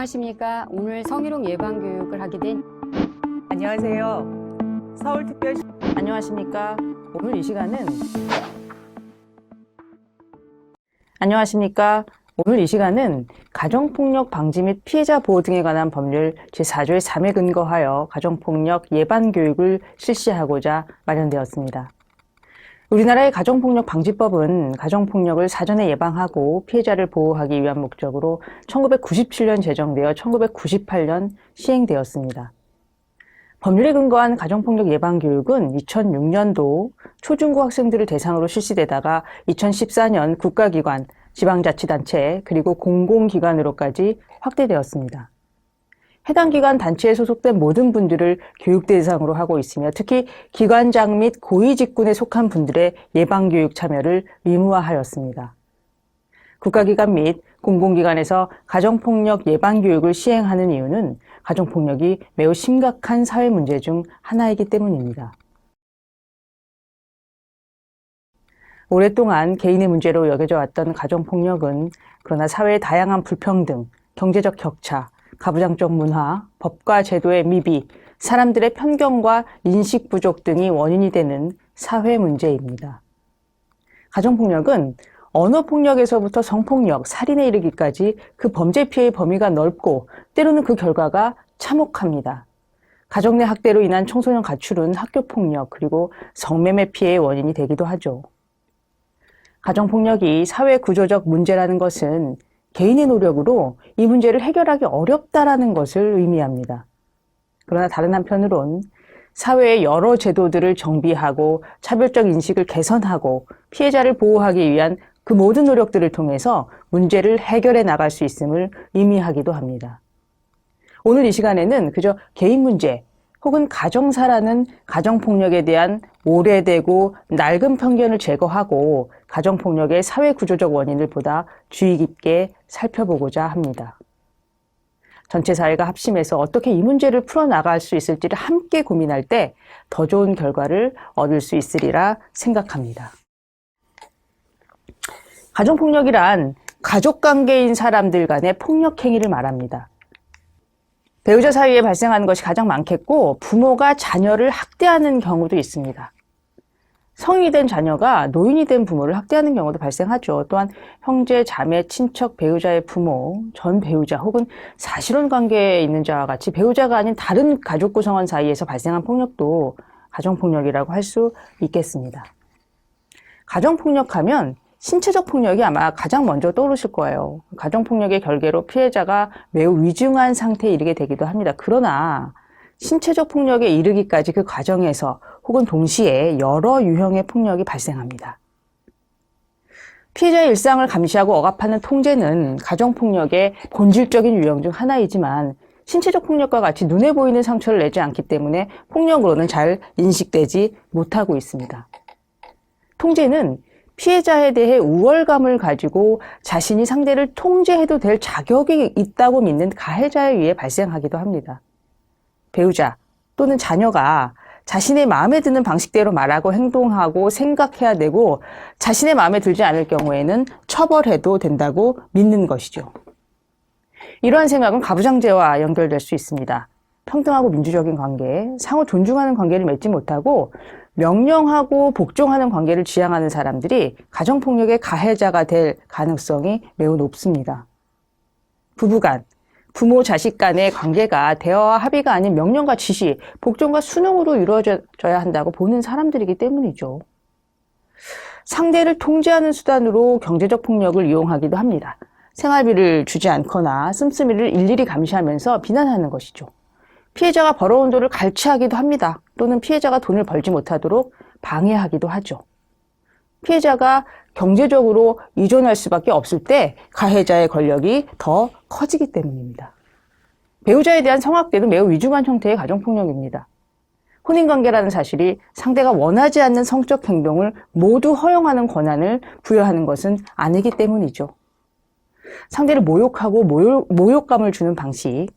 안녕하십니까. 오늘 성희롱 예방교육을 하게 된 안녕하세요. 서울특별시 안녕하십니까. 오늘 이 시간은 가정폭력 방지 및 피해자 보호 등에 관한 법률 제4조의 3에 근거하여 가정폭력 예방교육을 실시하고자 마련되었습니다. 우리나라의 가정폭력 방지법은 가정폭력을 사전에 예방하고 피해자를 보호하기 위한 목적으로 1997년 제정되어 1998년 시행되었습니다. 법률에 근거한 가정폭력 예방교육은 2006년도 초중고 학생들을 대상으로 실시되다가 2014년 국가기관, 지방자치단체, 그리고 공공기관으로까지 확대되었습니다. 해당 기관 단체에 소속된 모든 분들을 교육 대상으로 하고 있으며 특히 기관장 및 고위직군에 속한 분들의 예방교육 참여를 의무화하였습니다. 국가기관 및 공공기관에서 가정폭력 예방교육을 시행하는 이유는 가정폭력이 매우 심각한 사회 문제 중 하나이기 때문입니다. 오랫동안 개인의 문제로 여겨져 왔던 가정폭력은 그러나 사회의 다양한 불평등, 경제적 격차, 가부장적 문화, 법과 제도의 미비, 사람들의 편견과 인식 부족 등이 원인이 되는 사회 문제입니다. 가정폭력은 언어폭력에서부터 성폭력, 살인에 이르기까지 그 범죄 피해의 범위가 넓고 때로는 그 결과가 참혹합니다. 가정 내 학대로 인한 청소년 가출은 학교폭력 그리고 성매매 피해의 원인이 되기도 하죠. 가정폭력이 사회 구조적 문제라는 것은 개인의 노력으로 이 문제를 해결하기 어렵다라는 것을 의미합니다. 그러나 다른 한편으론 사회의 여러 제도들을 정비하고 차별적 인식을 개선하고 피해자를 보호하기 위한 그 모든 노력들을 통해서 문제를 해결해 나갈 수 있음을 의미하기도 합니다. 오늘 이 시간에는 그저 개인 문제 혹은 가정사라는 가정폭력에 대한 오래되고 낡은 편견을 제거하고 가정폭력의 사회구조적 원인을 보다 주의 깊게 살펴보고자 합니다. 전체 사회가 합심해서 어떻게 이 문제를 풀어나갈 수 있을지를 함께 고민할 때 더 좋은 결과를 얻을 수 있으리라 생각합니다. 가정폭력이란 가족관계인 사람들 간의 폭력행위를 말합니다. 배우자 사이에 발생하는 것이 가장 많겠고 부모가 자녀를 학대하는 경우도 있습니다. 성인이 된 자녀가 노인이 된 부모를 학대하는 경우도 발생하죠. 또한 형제, 자매, 친척, 배우자의 부모, 전 배우자 혹은 사실혼 관계에 있는 자와 같이 배우자가 아닌 다른 가족 구성원 사이에서 발생한 폭력도 가정폭력이라고 할 수 있겠습니다. 가정폭력하면 신체적 폭력이 아마 가장 먼저 떠오르실 거예요. 가정폭력의 결계로 피해자가 매우 위중한 상태에 이르게 되기도 합니다. 그러나 신체적 폭력에 이르기까지 그 과정에서 혹은 동시에 여러 유형의 폭력이 발생합니다. 피해자의 일상을 감시하고 억압하는 통제는 가정폭력의 본질적인 유형 중 하나이지만 신체적 폭력과 같이 눈에 보이는 상처를 내지 않기 때문에 폭력으로는 잘 인식되지 못하고 있습니다. 통제는 피해자에 대해 우월감을 가지고 자신이 상대를 통제해도 될 자격이 있다고 믿는 가해자에 의해 발생하기도 합니다. 배우자 또는 자녀가 자신의 마음에 드는 방식대로 말하고 행동하고 생각해야 되고 자신의 마음에 들지 않을 경우에는 처벌해도 된다고 믿는 것이죠. 이러한 생각은 가부장제와 연결될 수 있습니다. 평등하고 민주적인 관계, 상호 존중하는 관계를 맺지 못하고 명령하고 복종하는 관계를 지향하는 사람들이 가정폭력의 가해자가 될 가능성이 매우 높습니다. 부부간, 부모, 자식 간의 관계가 대화와 합의가 아닌 명령과 지시, 복종과 순응으로 이루어져야 한다고 보는 사람들이기 때문이죠. 상대를 통제하는 수단으로 경제적 폭력을 이용하기도 합니다. 생활비를 주지 않거나 씀씀이를 일일이 감시하면서 비난하는 것이죠. 피해자가 벌어온 돈을 갈취하기도 합니다. 또는 피해자가 돈을 벌지 못하도록 방해하기도 하죠. 피해자가 경제적으로 의존할 수밖에 없을 때 가해자의 권력이 더 커지기 때문입니다. 배우자에 대한 성학대도 매우 위중한 형태의 가정폭력입니다. 혼인관계라는 사실이 상대가 원하지 않는 성적 행동을 모두 허용하는 권한을 부여하는 것은 아니기 때문이죠. 상대를 모욕하고 모욕감을 주는 방식,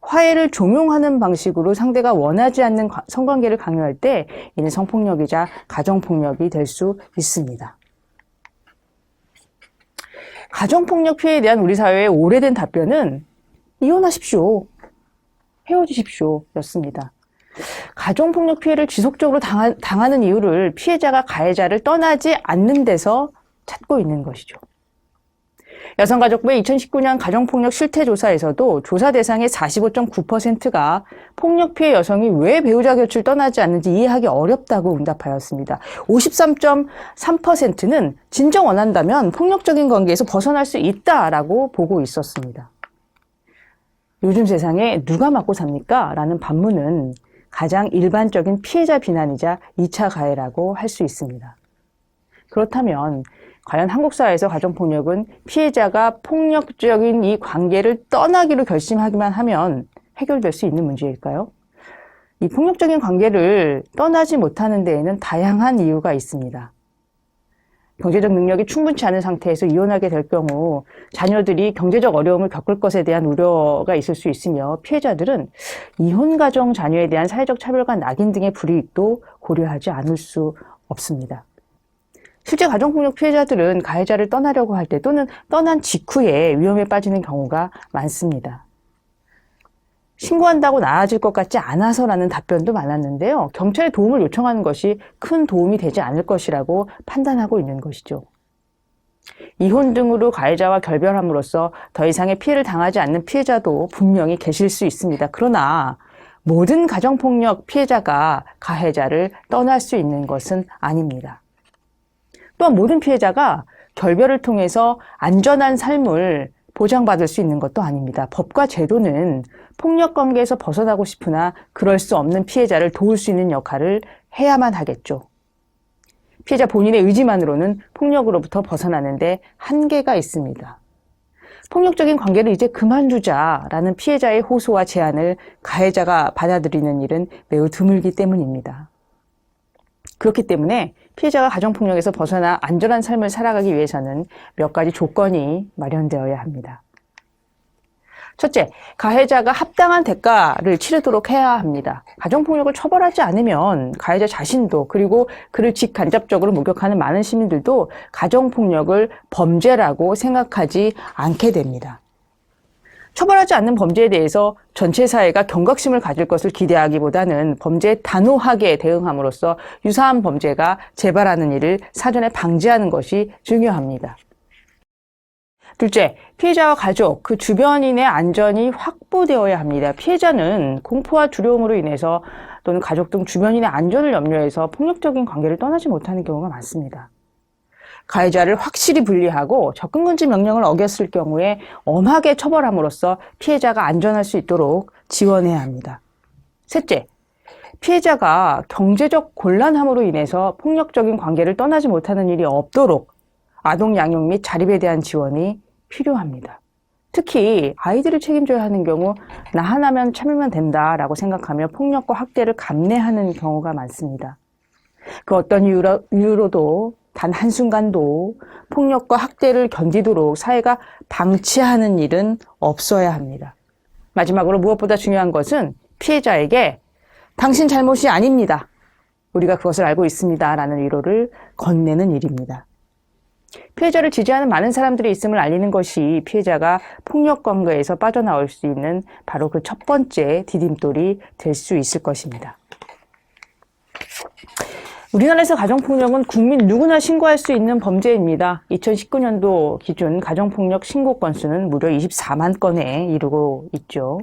화해를 종용하는 방식으로 상대가 원하지 않는 성관계를 강요할 때 이는 성폭력이자 가정폭력이 될 수 있습니다. 가정폭력 피해에 대한 우리 사회의 오래된 답변은 이혼하십시오. 헤어지십시오. 였습니다. 가정폭력 피해를 지속적으로 당하는 이유를 피해자가 가해자를 떠나지 않는 데서 찾고 있는 것이죠. 여성가족부의 2019년 가정폭력 실태조사에서도 조사 대상의 45.9%가 폭력 피해 여성이 왜 배우자 곁을 떠나지 않는지 이해하기 어렵다고 응답하였습니다. 53.3%는 진정 원한다면 폭력적인 관계에서 벗어날 수 있다라고 보고 있었습니다. 요즘 세상에 누가 맞고 삽니까? 라는 반문은 가장 일반적인 피해자 비난이자 2차 가해라고 할 수 있습니다. 그렇다면 과연 한국 사회에서 가정폭력은 피해자가 폭력적인 이 관계를 떠나기로 결심하기만 하면 해결될 수 있는 문제일까요? 이 폭력적인 관계를 떠나지 못하는 데에는 다양한 이유가 있습니다. 경제적 능력이 충분치 않은 상태에서 이혼하게 될 경우 자녀들이 경제적 어려움을 겪을 것에 대한 우려가 있을 수 있으며 피해자들은 이혼 가정 자녀에 대한 사회적 차별과 낙인 등의 불이익도 고려하지 않을 수 없습니다. 실제 가정폭력 피해자들은 가해자를 떠나려고 할 때 또는 떠난 직후에 위험에 빠지는 경우가 많습니다. 신고한다고 나아질 것 같지 않아서라는 답변도 많았는데요. 경찰에 도움을 요청하는 것이 큰 도움이 되지 않을 것이라고 판단하고 있는 것이죠. 이혼 등으로 가해자와 결별함으로써 더 이상의 피해를 당하지 않는 피해자도 분명히 계실 수 있습니다. 그러나 모든 가정폭력 피해자가 가해자를 떠날 수 있는 것은 아닙니다. 또한 모든 피해자가 결별을 통해서 안전한 삶을 보장받을 수 있는 것도 아닙니다. 법과 제도는 폭력 관계에서 벗어나고 싶으나 그럴 수 없는 피해자를 도울 수 있는 역할을 해야만 하겠죠. 피해자 본인의 의지만으로는 폭력으로부터 벗어나는데 한계가 있습니다. 폭력적인 관계를 이제 그만두자라는 피해자의 호소와 제안을 가해자가 받아들이는 일은 매우 드물기 때문입니다. 그렇기 때문에 피해자가 가정폭력에서 벗어나 안전한 삶을 살아가기 위해서는 몇 가지 조건이 마련되어야 합니다. 첫째, 가해자가 합당한 대가를 치르도록 해야 합니다. 가정폭력을 처벌하지 않으면 가해자 자신도 그리고 그를 직간접적으로 목격하는 많은 시민들도 가정폭력을 범죄라고 생각하지 않게 됩니다. 처벌하지 않는 범죄에 대해서 전체 사회가 경각심을 가질 것을 기대하기보다는 범죄에 단호하게 대응함으로써 유사한 범죄가 재발하는 일을 사전에 방지하는 것이 중요합니다. 둘째, 피해자와 가족, 그 주변인의 안전이 확보되어야 합니다. 피해자는 공포와 두려움으로 인해서 또는 가족 등 주변인의 안전을 염려해서 폭력적인 관계를 떠나지 못하는 경우가 많습니다. 가해자를 확실히 분리하고 접근금지 명령을 어겼을 경우에 엄하게 처벌함으로써 피해자가 안전할 수 있도록 지원해야 합니다. 셋째, 피해자가 경제적 곤란함으로 인해서 폭력적인 관계를 떠나지 못하는 일이 없도록 아동 양육 및 자립에 대한 지원이 필요합니다. 특히 아이들을 책임져야 하는 경우 나 하나면 참으면 된다라고 생각하며 폭력과 학대를 감내하는 경우가 많습니다. 그 어떤 이유로도 단 한순간도 폭력과 학대를 견디도록 사회가 방치하는 일은 없어야 합니다. 마지막으로 무엇보다 중요한 것은 피해자에게 당신 잘못이 아닙니다. 우리가 그것을 알고 있습니다. 라는 위로를 건네는 일입니다. 피해자를 지지하는 많은 사람들이 있음을 알리는 것이 피해자가 폭력 관계에서 빠져나올 수 있는 바로 그 첫 번째 디딤돌이 될 수 있을 것입니다. 우리나라에서 가정폭력은 국민 누구나 신고할 수 있는 범죄입니다. 2019년도 기준 가정폭력 신고 건수는 무려 24만 건에 이르고 있죠.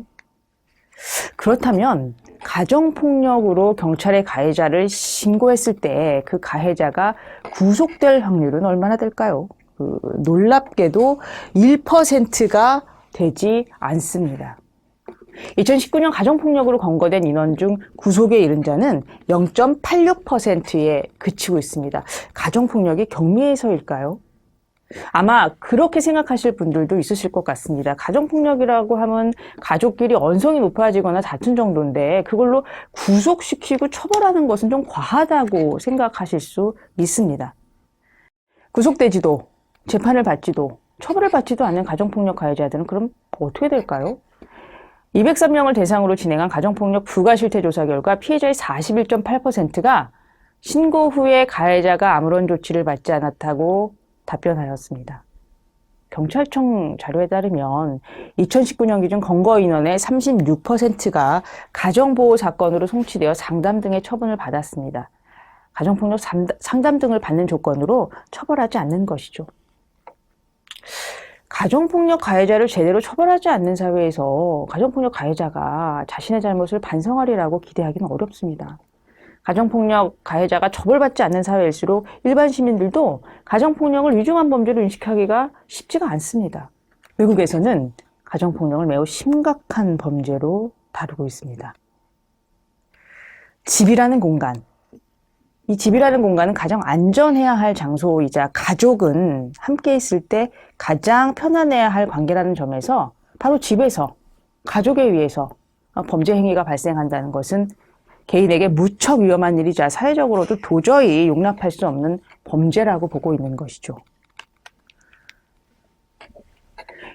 그렇다면 가정폭력으로 경찰에 가해자를 신고했을 때 그 가해자가 구속될 확률은 얼마나 될까요? 놀랍게도 1%가 되지 않습니다. 2019년 가정폭력으로 검거된 인원 중 구속에 이른 자는 0.86%에 그치고 있습니다. 가정폭력이 경미해서일까요? 아마 그렇게 생각하실 분들도 있으실 것 같습니다. 가정폭력이라고 하면 가족끼리 언성이 높아지거나 다툰 정도인데 그걸로 구속시키고 처벌하는 것은 좀 과하다고 생각하실 수 있습니다. 구속되지도 재판을 받지도 처벌을 받지도 않는 가정폭력 가해자들은 그럼 어떻게 될까요? 203명을 대상으로 진행한 가정폭력 부가실태조사 결과 피해자의 41.8%가 신고 후에 가해자가 아무런 조치를 받지 않았다고 답변하였습니다. 경찰청 자료에 따르면 2019년 기준 검거 인원의 36%가 가정보호 사건으로 송치되어 상담 등의 처분을 받았습니다. 가정폭력 상담 등을 받는 조건으로 처벌하지 않는 것이죠. 가정폭력 가해자를 제대로 처벌하지 않는 사회에서 가정폭력 가해자가 자신의 잘못을 반성하리라고 기대하기는 어렵습니다. 가정폭력 가해자가 처벌받지 않는 사회일수록 일반 시민들도 가정폭력을 위중한 범죄로 인식하기가 쉽지가 않습니다. 외국에서는 가정폭력을 매우 심각한 범죄로 다루고 있습니다. 집이라는 공간. 이 집이라는 공간은 가장 안전해야 할 장소이자 가족은 함께 있을 때 가장 편안해야 할 관계라는 점에서 바로 집에서, 가족에 의해서 범죄 행위가 발생한다는 것은 개인에게 무척 위험한 일이자 사회적으로도 도저히 용납할 수 없는 범죄라고 보고 있는 것이죠.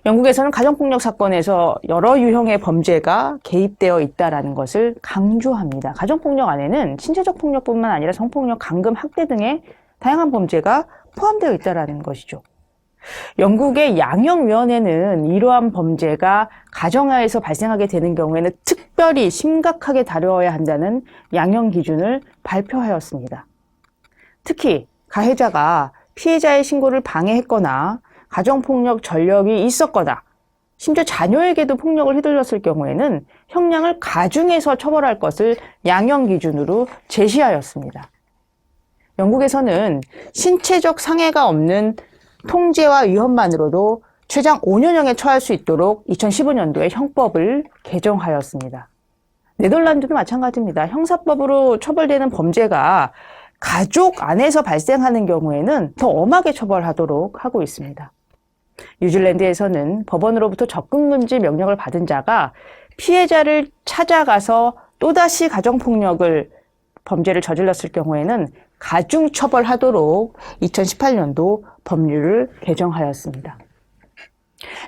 영국에서는 가정폭력 사건에서 여러 유형의 범죄가 개입되어 있다는 것을 강조합니다. 가정폭력 안에는 신체적 폭력뿐만 아니라 성폭력, 강금, 학대 등의 다양한 범죄가 포함되어 있다는 것이죠. 영국의 양형위원회는 이러한 범죄가 가정하에서 발생하게 되는 경우에는 특별히 심각하게 다루어야 한다는 양형 기준을 발표하였습니다. 특히 가해자가 피해자의 신고를 방해했거나 가정폭력 전력이 있었거나 심지어 자녀에게도 폭력을 휘둘렀을 경우에는 형량을 가중해서 처벌할 것을 양형 기준으로 제시하였습니다. 영국에서는 신체적 상해가 없는 통제와 위협만으로도 최장 5년형에 처할 수 있도록 2015년도에 형법을 개정하였습니다. 네덜란드도 마찬가지입니다. 형사법으로 처벌되는 범죄가 가족 안에서 발생하는 경우에는 더 엄하게 처벌하도록 하고 있습니다. 뉴질랜드에서는 법원으로부터 접근금지 명령을 받은 자가 피해자를 찾아가서 또다시 범죄를 저질렀을 경우에는 가중처벌하도록 2018년도 법률을 개정하였습니다.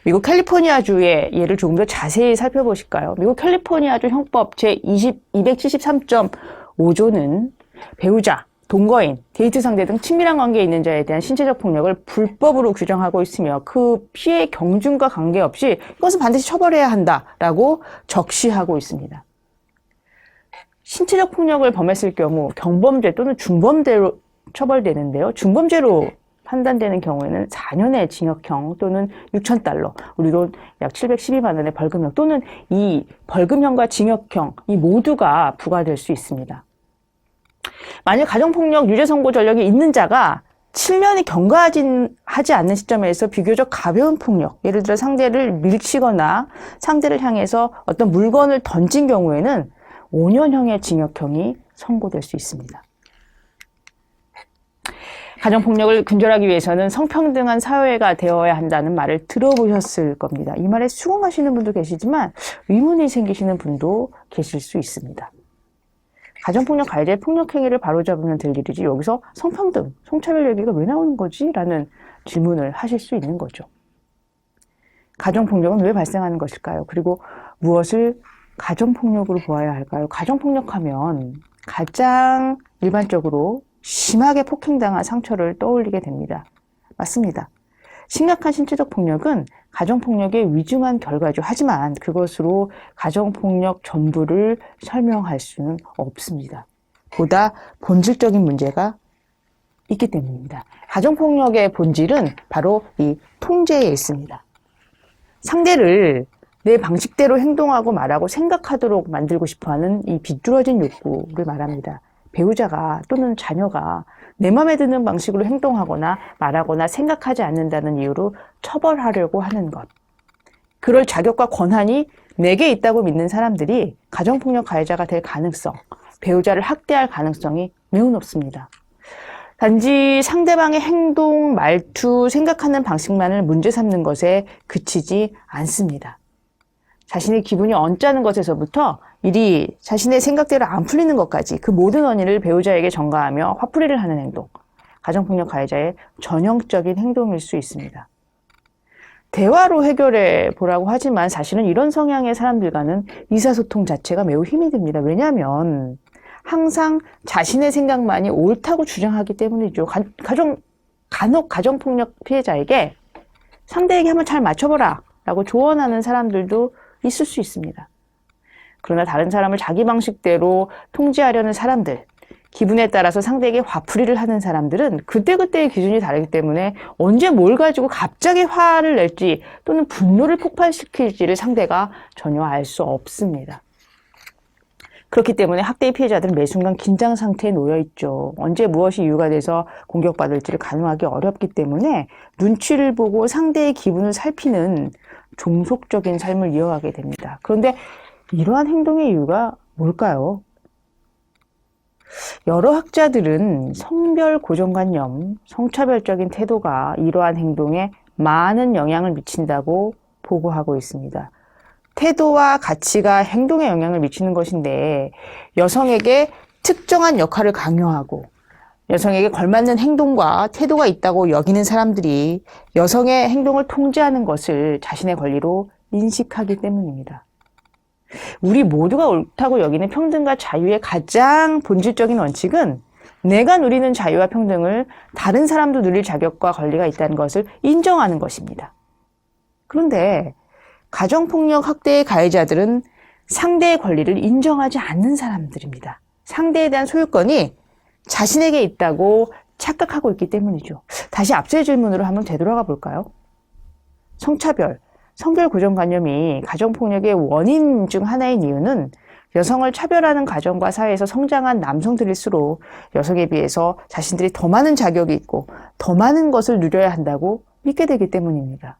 미국 캘리포니아주의 예를 조금 더 자세히 살펴보실까요? 미국 캘리포니아주 형법 제273.5조는 배우자, 동거인, 데이트 상대 등 친밀한 관계에 있는 자에 대한 신체적 폭력을 불법으로 규정하고 있으며 그 피해 경중과 관계없이 이것은 반드시 처벌해야 한다라고 적시하고 있습니다. 신체적 폭력을 범했을 경우 경범죄 또는 중범죄로 처벌되는데요. 중범죄로 판단되는 경우에는 4년의 징역형 또는 6,000달러, 우리 돈 약 712만 원의 벌금형 또는 이 벌금형과 징역형 이 모두가 부과될 수 있습니다. 만약 가정폭력 유죄 선고 전력이 있는 자가 7년이 경과하지 않는 시점에서 비교적 가벼운 폭력, 예를 들어 상대를 밀치거나 상대를 향해서 어떤 물건을 던진 경우에는 5년형의 징역형이 선고될 수 있습니다. 가정폭력을 근절하기 위해서는 성평등한 사회가 되어야 한다는 말을 들어보셨을 겁니다. 이 말에 수긍하시는 분도 계시지만 의문이 생기시는 분도 계실 수 있습니다. 가정폭력 가해자의 폭력행위를 바로잡으면 될 일이지 여기서 성평등, 성차별 얘기가 왜 나오는 거지? 라는 질문을 하실 수 있는 거죠. 가정폭력은 왜 발생하는 것일까요? 그리고 무엇을 가정폭력으로 보아야 할까요? 가정폭력하면 가장 일반적으로 심하게 폭행당한 상처를 떠올리게 됩니다. 맞습니다. 심각한 신체적 폭력은 가정폭력의 위중한 결과죠. 하지만 그것으로 가정폭력 전부를 설명할 수는 없습니다. 보다 본질적인 문제가 있기 때문입니다. 가정폭력의 본질은 바로 이 통제에 있습니다. 상대를 내 방식대로 행동하고 말하고 생각하도록 만들고 싶어하는 이 비뚤어진 욕구를 말합니다. 배우자가 또는 자녀가 내 마음에 드는 방식으로 행동하거나 말하거나 생각하지 않는다는 이유로 처벌하려고 하는 것. 그럴 자격과 권한이 내게 있다고 믿는 사람들이 가정폭력 가해자가 될 가능성, 배우자를 학대할 가능성이 매우 높습니다. 단지 상대방의 행동, 말투, 생각하는 방식만을 문제 삼는 것에 그치지 않습니다. 자신의 기분이 언짢은 것에서부터 일이 자신의 생각대로 안 풀리는 것까지 그 모든 원인을 배우자에게 전가하며 화풀이를 하는 행동, 가정폭력 가해자의 전형적인 행동일 수 있습니다. 대화로 해결해 보라고 하지만 사실은 이런 성향의 사람들과는 의사소통 자체가 매우 힘이 듭니다. 왜냐하면 항상 자신의 생각만이 옳다고 주장하기 때문이죠. 간혹 가정폭력 피해자에게 상대에게 한번 잘 맞춰보라 라고 조언하는 사람들도 있을 수 있습니다. 그러나 다른 사람을 자기 방식대로 통제하려는 사람들, 기분에 따라서 상대에게 화풀이를 하는 사람들은 그때그때의 기준이 다르기 때문에 언제 뭘 가지고 갑자기 화를 낼지 또는 분노를 폭발시킬지를 상대가 전혀 알 수 없습니다. 그렇기 때문에 학대의 피해자들은 매 순간 긴장 상태에 놓여 있죠. 언제 무엇이 이유가 돼서 공격받을지를 가늠하기 어렵기 때문에 눈치를 보고 상대의 기분을 살피는 종속적인 삶을 이어가게 됩니다. 그런데 이러한 행동의 이유가 뭘까요? 여러 학자들은 성별 고정관념, 성차별적인 태도가 이러한 행동에 많은 영향을 미친다고 보고하고 있습니다. 태도와 가치가 행동에 영향을 미치는 것인데 여성에게 특정한 역할을 강요하고 여성에게 걸맞는 행동과 태도가 있다고 여기는 사람들이 여성의 행동을 통제하는 것을 자신의 권리로 인식하기 때문입니다. 우리 모두가 옳다고 여기는 평등과 자유의 가장 본질적인 원칙은 내가 누리는 자유와 평등을 다른 사람도 누릴 자격과 권리가 있다는 것을 인정하는 것입니다. 그런데 가정폭력 학대의 가해자들은 상대의 권리를 인정하지 않는 사람들입니다. 상대에 대한 소유권이 자신에게 있다고 착각하고 있기 때문이죠. 다시 앞서의 질문으로 한번 되돌아가 볼까요? 성차별, 성별 고정관념이 가정폭력의 원인 중 하나인 이유는 여성을 차별하는 가정과 사회에서 성장한 남성들일수록 여성에 비해서 자신들이 더 많은 자격이 있고 더 많은 것을 누려야 한다고 믿게 되기 때문입니다.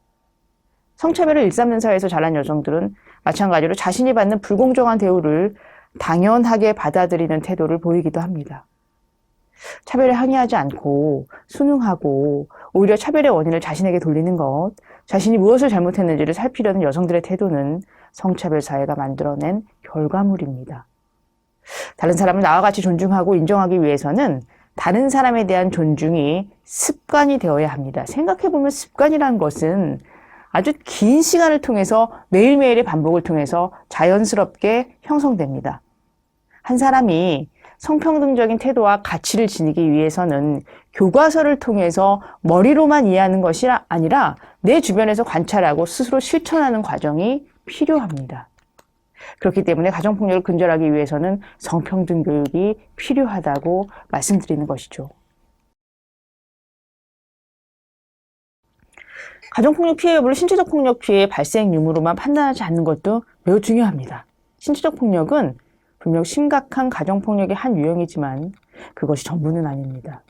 성차별을 일삼는 사회에서 자란 여성들은 마찬가지로 자신이 받는 불공정한 대우를 당연하게 받아들이는 태도를 보이기도 합니다. 차별에 항의하지 않고 순응하고 오히려 차별의 원인을 자신에게 돌리는 것, 자신이 무엇을 잘못했는지를 살피려는 여성들의 태도는 성차별 사회가 만들어낸 결과물입니다. 다른 사람을 나와 같이 존중하고 인정하기 위해서는 다른 사람에 대한 존중이 습관이 되어야 합니다. 생각해보면 습관이라는 것은 아주 긴 시간을 통해서 매일매일의 반복을 통해서 자연스럽게 형성됩니다. 한 사람이 성평등적인 태도와 가치를 지니기 위해서는 교과서를 통해서 머리로만 이해하는 것이 아니라 내 주변에서 관찰하고 스스로 실천하는 과정이 필요합니다. 그렇기 때문에 가정폭력을 근절하기 위해서는 성평등 교육이 필요하다고 말씀드리는 것이죠. 가정폭력 피해 여부를 신체적 폭력 피해 발생 유무로만 판단하지 않는 것도 매우 중요합니다. 신체적 폭력은 분명 심각한 가정폭력의 한 유형이지만 그것이 전부는 아닙니다.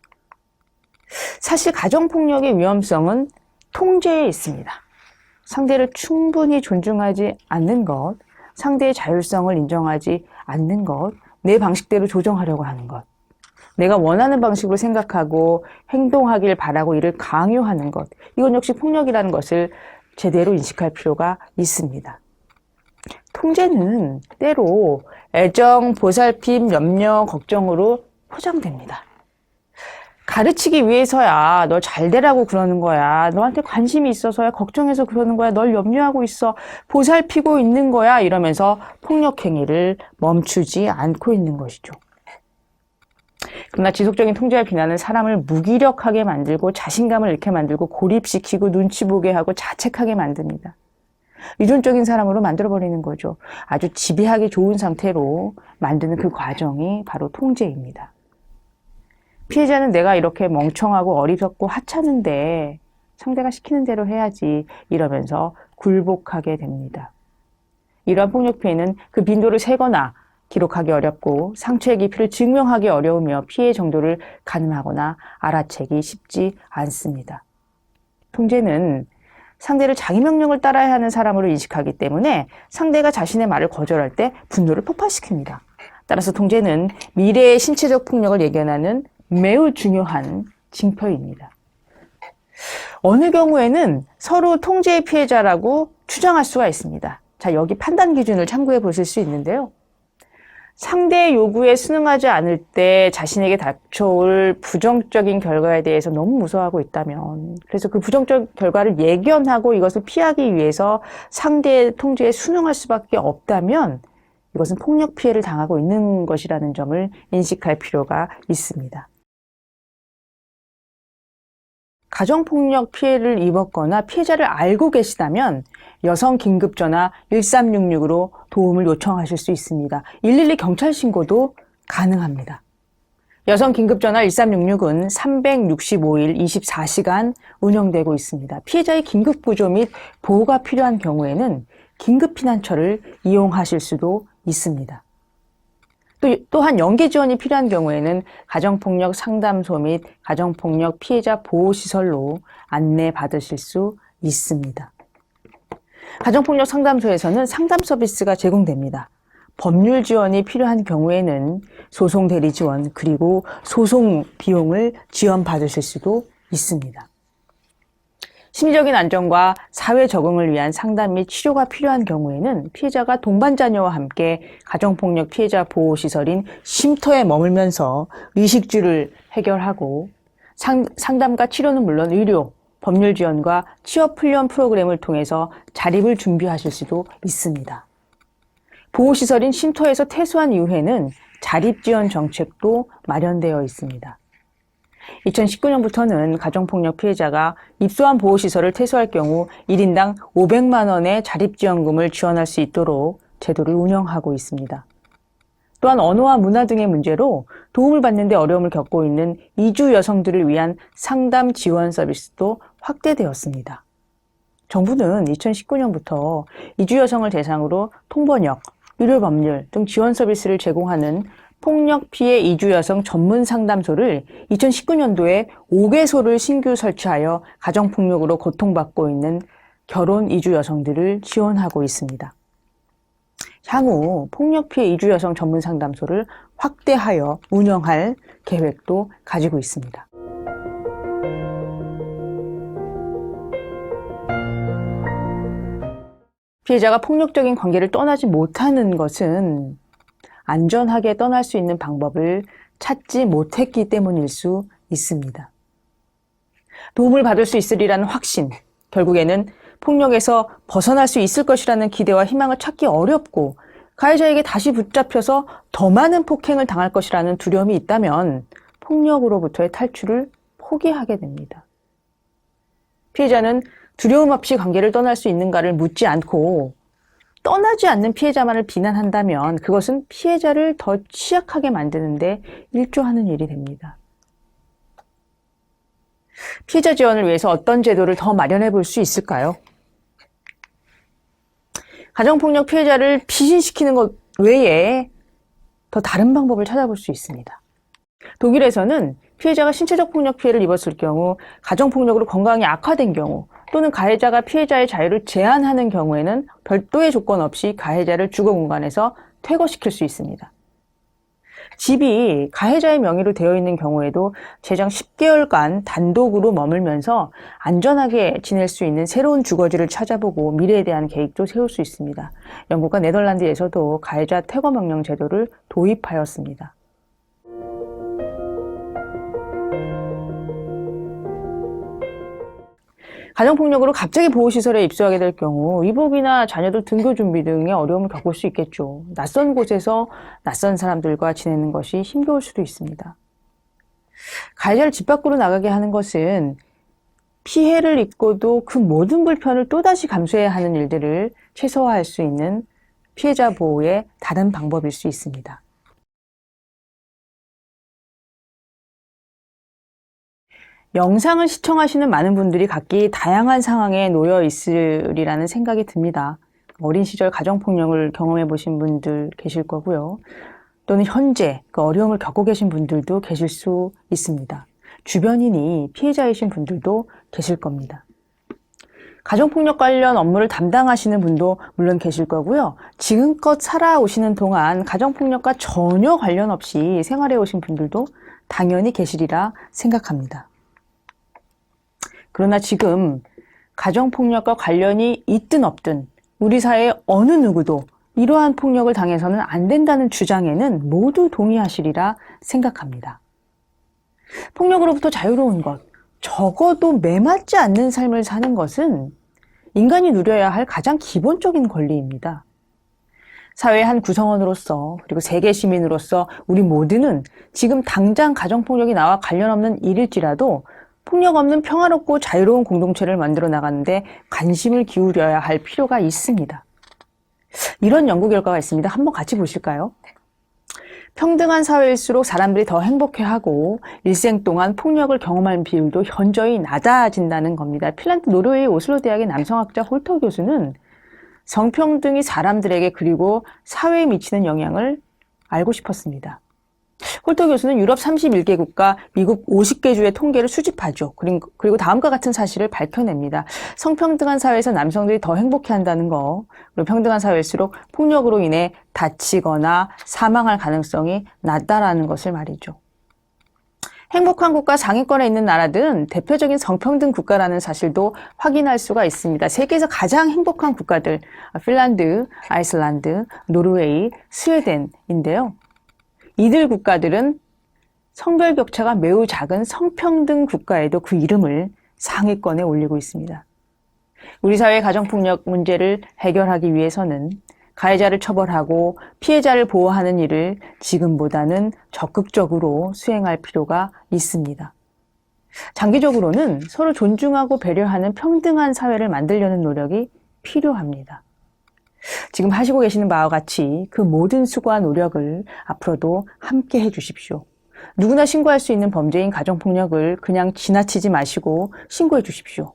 사실 가정폭력의 위험성은 통제에 있습니다. 상대를 충분히 존중하지 않는 것, 상대의 자율성을 인정하지 않는 것, 내 방식대로 조정하려고 하는 것, 내가 원하는 방식으로 생각하고 행동하길 바라고 이를 강요하는 것, 이건 역시 폭력이라는 것을 제대로 인식할 필요가 있습니다. 통제는 때로 애정, 보살핌, 염려, 걱정으로 포장됩니다. 가르치기 위해서야 너 잘 되라고 그러는 거야. 너한테 관심이 있어서야 걱정해서 그러는 거야. 널 염려하고 있어. 보살피고 있는 거야. 이러면서 폭력 행위를 멈추지 않고 있는 것이죠. 그러나 지속적인 통제와 비난은 사람을 무기력하게 만들고 자신감을 잃게 만들고 고립시키고 눈치 보게 하고 자책하게 만듭니다. 의존적인 사람으로 만들어버리는 거죠. 아주 지배하기 좋은 상태로 만드는 그 과정이 바로 통제입니다. 피해자는 내가 이렇게 멍청하고 어리석고 하찮은데 상대가 시키는 대로 해야지 이러면서 굴복하게 됩니다. 이러한 폭력 피해는 그 빈도를 세거나 기록하기 어렵고 상처의 깊이를 증명하기 어려우며 피해 정도를 가늠하거나 알아채기 쉽지 않습니다. 통제는 상대를 자기 명령을 따라야 하는 사람으로 인식하기 때문에 상대가 자신의 말을 거절할 때 분노를 폭발시킵니다. 따라서 통제는 미래의 신체적 폭력을 예견하는 매우 중요한 징표입니다. 어느 경우에는 서로 통제의 피해자라고 추정할 수가 있습니다. 자, 여기 판단 기준을 참고해 보실 수 있는데요. 상대의 요구에 순응하지 않을 때 자신에게 닥쳐올 부정적인 결과에 대해서 너무 무서워하고 있다면, 그래서 그 부정적 결과를 예견하고 이것을 피하기 위해서 상대의 통제에 순응할 수밖에 없다면 이것은 폭력 피해를 당하고 있는 것이라는 점을 인식할 필요가 있습니다. 가정폭력 피해를 입었거나 피해자를 알고 계시다면 여성 긴급전화 1366으로 도움을 요청하실 수 있습니다. 112 경찰 신고도 가능합니다. 여성 긴급전화 1366은 365일 24시간 운영되고 있습니다. 피해자의 긴급구조 및 보호가 필요한 경우에는 긴급피난처를 이용하실 수도 있습니다. 또한 연계 지원이 필요한 경우에는 가정폭력 상담소 및 가정폭력 피해자 보호시설로 안내받으실 수 있습니다. 가정폭력 상담소에서는 상담 서비스가 제공됩니다. 법률 지원이 필요한 경우에는 소송 대리 지원 그리고 소송 비용을 지원받으실 수도 있습니다. 심리적인 안정과 사회 적응을 위한 상담 및 치료가 필요한 경우에는 피해자가 동반 자녀와 함께 가정폭력 피해자 보호시설인 쉼터에 머물면서 의식주를 해결하고 상담과 치료는 물론 의료, 법률 지원과 취업 훈련 프로그램을 통해서 자립을 준비하실 수도 있습니다. 보호시설인 쉼터에서 퇴소한 이후에는 자립지원 정책도 마련되어 있습니다. 2019년부터는 가정폭력 피해자가 입소한 보호시설을 퇴소할 경우 1인당 500만 원의 자립지원금을 지원할 수 있도록 제도를 운영하고 있습니다. 또한 언어와 문화 등의 문제로 도움을 받는 데 어려움을 겪고 있는 이주 여성들을 위한 상담 지원 서비스도 확대되었습니다. 정부는 2019년부터 이주 여성을 대상으로 통번역, 의료법률 등 지원 서비스를 제공하는 폭력 피해 이주 여성 전문 상담소를 2019년도에 5개소를 신규 설치하여 가정폭력으로 고통받고 있는 결혼 이주 여성들을 지원하고 있습니다. 향후 폭력 피해 이주 여성 전문 상담소를 확대하여 운영할 계획도 가지고 있습니다. 피해자가 폭력적인 관계를 떠나지 못하는 것은 안전하게 떠날 수 있는 방법을 찾지 못했기 때문일 수 있습니다. 도움을 받을 수 있으리라는 확신, 결국에는 폭력에서 벗어날 수 있을 것이라는 기대와 희망을 찾기 어렵고 가해자에게 다시 붙잡혀서 더 많은 폭행을 당할 것이라는 두려움이 있다면 폭력으로부터의 탈출을 포기하게 됩니다. 피해자는 두려움 없이 관계를 떠날 수 있는가를 묻지 않고 떠나지 않는 피해자만을 비난한다면 그것은 피해자를 더 취약하게 만드는데 일조하는 일이 됩니다. 피해자 지원을 위해서 어떤 제도를 더 마련해 볼 수 있을까요? 가정폭력 피해자를 피신시키는 것 외에 더 다른 방법을 찾아볼 수 있습니다. 독일에서는 피해자가 신체적 폭력 피해를 입었을 경우, 가정폭력으로 건강이 악화된 경우, 또는 가해자가 피해자의 자유를 제한하는 경우에는 별도의 조건 없이 가해자를 주거 공간에서 퇴거시킬 수 있습니다. 집이 가해자의 명의로 되어 있는 경우에도 최장 10개월간 단독으로 머물면서 안전하게 지낼 수 있는 새로운 주거지를 찾아보고 미래에 대한 계획도 세울 수 있습니다. 영국과 네덜란드에서도 가해자 퇴거 명령 제도를 도입하였습니다. 가정폭력으로 갑자기 보호시설에 입소하게 될 경우 위복이나 자녀들 등교 준비 등의 어려움을 겪을 수 있겠죠. 낯선 곳에서 낯선 사람들과 지내는 것이 힘겨울 수도 있습니다. 가해자를 집 밖으로 나가게 하는 것은 피해를 입고도 그 모든 불편을 또다시 감수해야 하는 일들을 최소화할 수 있는 피해자 보호의 다른 방법일 수 있습니다. 영상을 시청하시는 많은 분들이 각기 다양한 상황에 놓여 있으리라는 생각이 듭니다. 어린 시절 가정폭력을 경험해 보신 분들 계실 거고요. 또는 현재 그 어려움을 겪고 계신 분들도 계실 수 있습니다. 주변인이 피해자이신 분들도 계실 겁니다. 가정폭력 관련 업무를 담당하시는 분도 물론 계실 거고요. 지금껏 살아오시는 동안 가정폭력과 전혀 관련 없이 생활해 오신 분들도 당연히 계시리라 생각합니다. 그러나 지금 가정폭력과 관련이 있든 없든 우리 사회의 어느 누구도 이러한 폭력을 당해서는 안 된다는 주장에는 모두 동의하시리라 생각합니다. 폭력으로부터 자유로운 것, 적어도 매맞지 않는 삶을 사는 것은 인간이 누려야 할 가장 기본적인 권리입니다. 사회의 한 구성원으로서 그리고 세계 시민으로서 우리 모두는 지금 당장 가정폭력이 나와 관련 없는 일일지라도 폭력 없는 평화롭고 자유로운 공동체를 만들어 나가는데 관심을 기울여야 할 필요가 있습니다. 이런 연구 결과가 있습니다. 한번 같이 보실까요? 평등한 사회일수록 사람들이 더 행복해하고 일생 동안 폭력을 경험한 비율도 현저히 낮아진다는 겁니다. 핀란드 노르웨이 오슬로 대학의 남성학자 홀터 교수는 성평등이 사람들에게 그리고 사회에 미치는 영향을 알고 싶었습니다. 홀터 교수는 유럽 31개국과 미국 50개 주의 통계를 수집하죠. 그리고 다음과 같은 사실을 밝혀냅니다. 성평등한 사회에서 남성들이 더 행복해한다는 거, 그리고 평등한 사회일수록 폭력으로 인해 다치거나 사망할 가능성이 낮다라는 것을 말이죠. 행복한 국가 상위권에 있는 나라들은 대표적인 성평등 국가라는 사실도 확인할 수가 있습니다. 세계에서 가장 행복한 국가들, 핀란드, 아이슬란드, 노르웨이, 스웨덴인데요. 이들 국가들은 성별 격차가 매우 작은 성평등 국가에도 그 이름을 상위권에 올리고 있습니다. 우리 사회의 가정폭력 문제를 해결하기 위해서는 가해자를 처벌하고 피해자를 보호하는 일을 지금보다는 적극적으로 수행할 필요가 있습니다. 장기적으로는 서로 존중하고 배려하는 평등한 사회를 만들려는 노력이 필요합니다. 지금 하시고 계시는 바와 같이 그 모든 수고와 노력을 앞으로도 함께 해주십시오. 누구나 신고할 수 있는 범죄인 가정폭력을 그냥 지나치지 마시고 신고해 주십시오.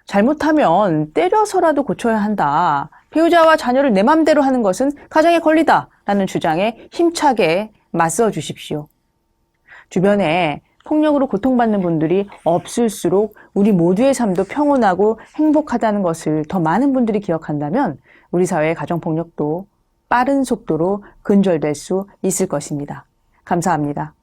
잘못하면 때려서라도 고쳐야 한다. 배우자와 자녀를 내 맘대로 하는 것은 가정의 권리다라는 주장에 힘차게 맞서 주십시오. 주변에 폭력으로 고통받는 분들이 없을수록 우리 모두의 삶도 평온하고 행복하다는 것을 더 많은 분들이 기억한다면 우리 사회의 가정폭력도 빠른 속도로 근절될 수 있을 것입니다. 감사합니다.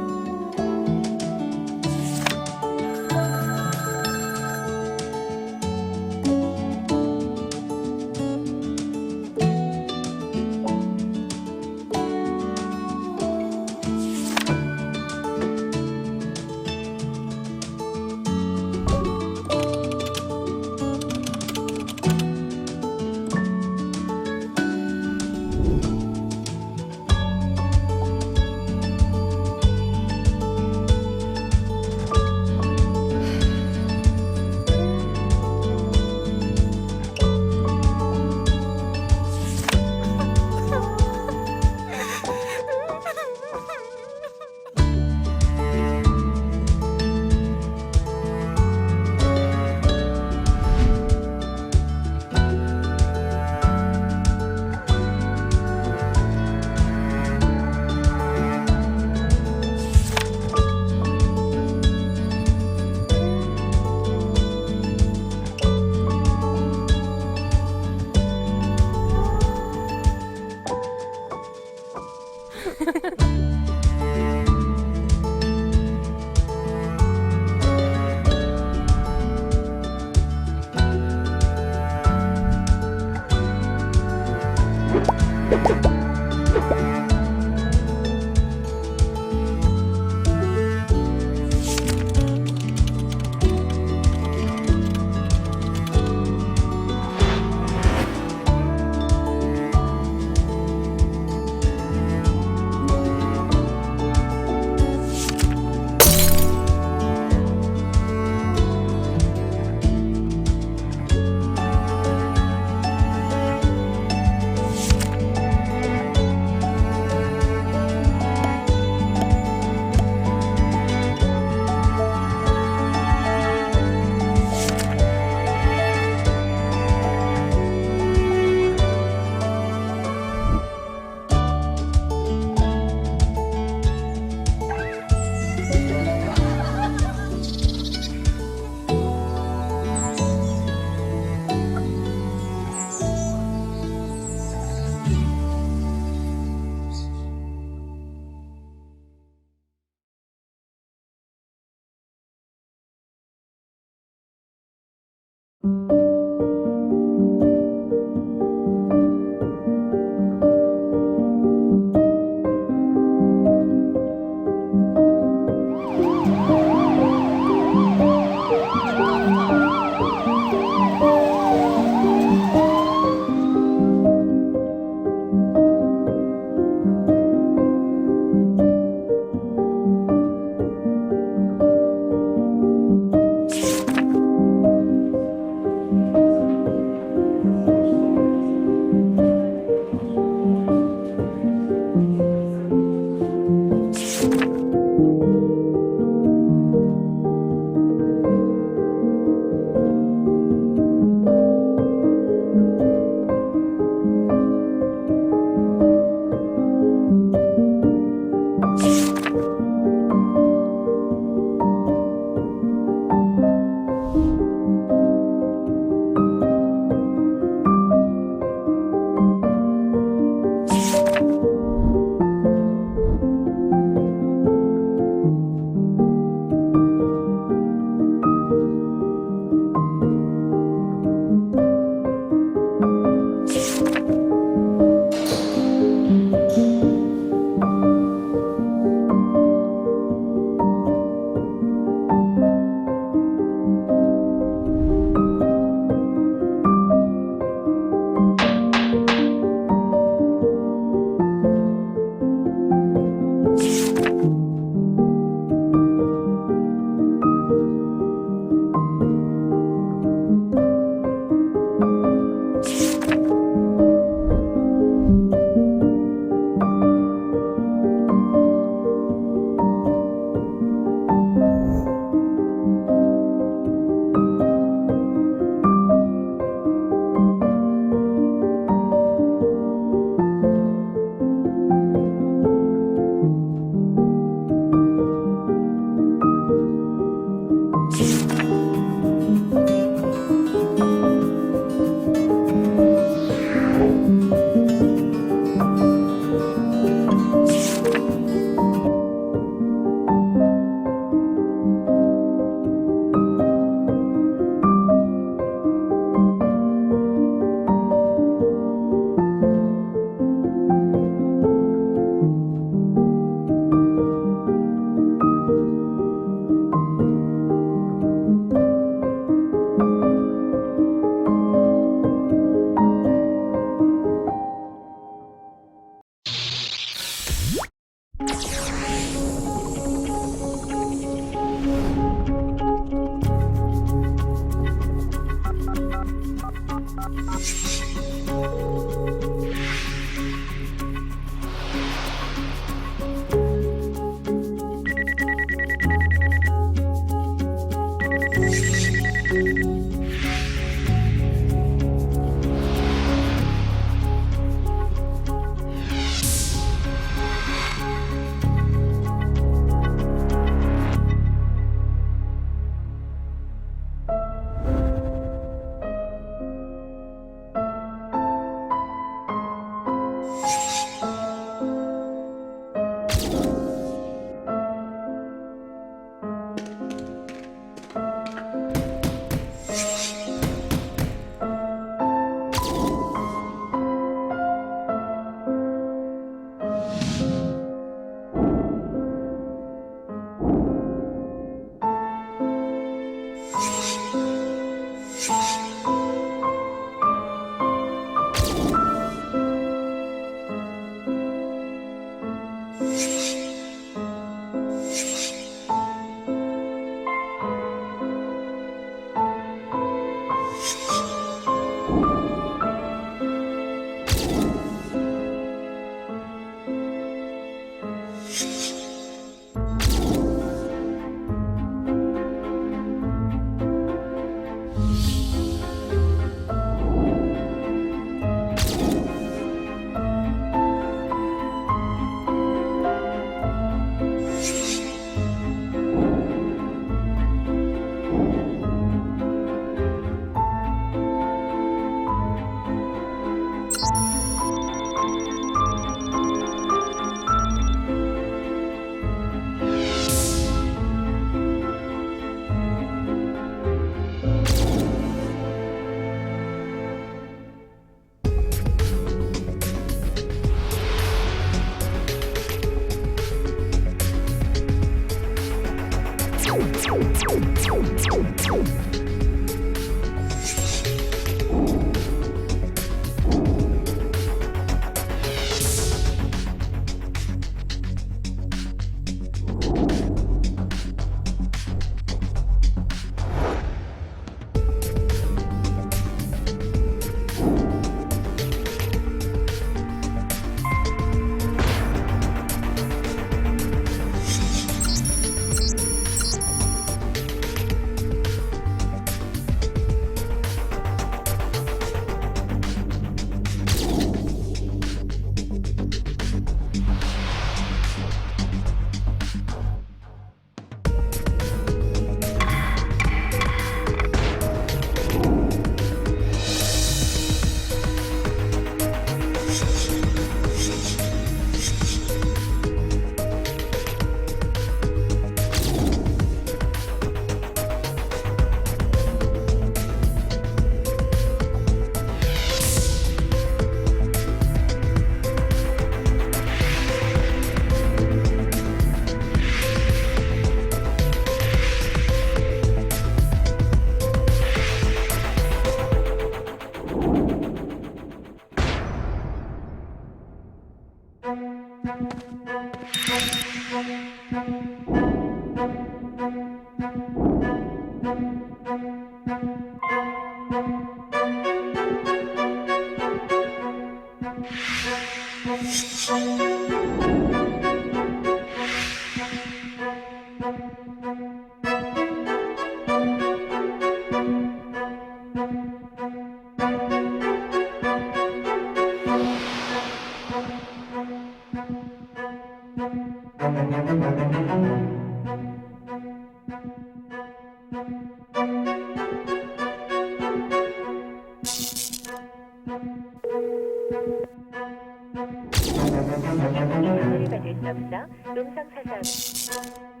소리 받을 수 없어 음성 사서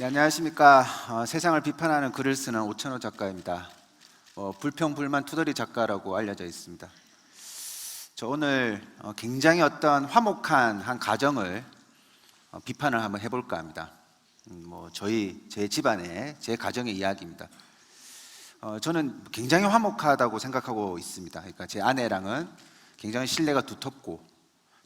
네, 안녕하십니까. 세상을 비판하는 글을 쓰는 오천호 작가입니다. 불평불만 투덜이 작가라고 알려져 있습니다. 저 오늘 굉장히 어떤 화목한 한 가정을 비판을 한번 해볼까 합니다. 제 집안의 제 가정의 이야기입니다. 저는 굉장히 화목하다고 생각하고 있습니다. 그러니까 제 아내랑은 굉장히 신뢰가 두텁고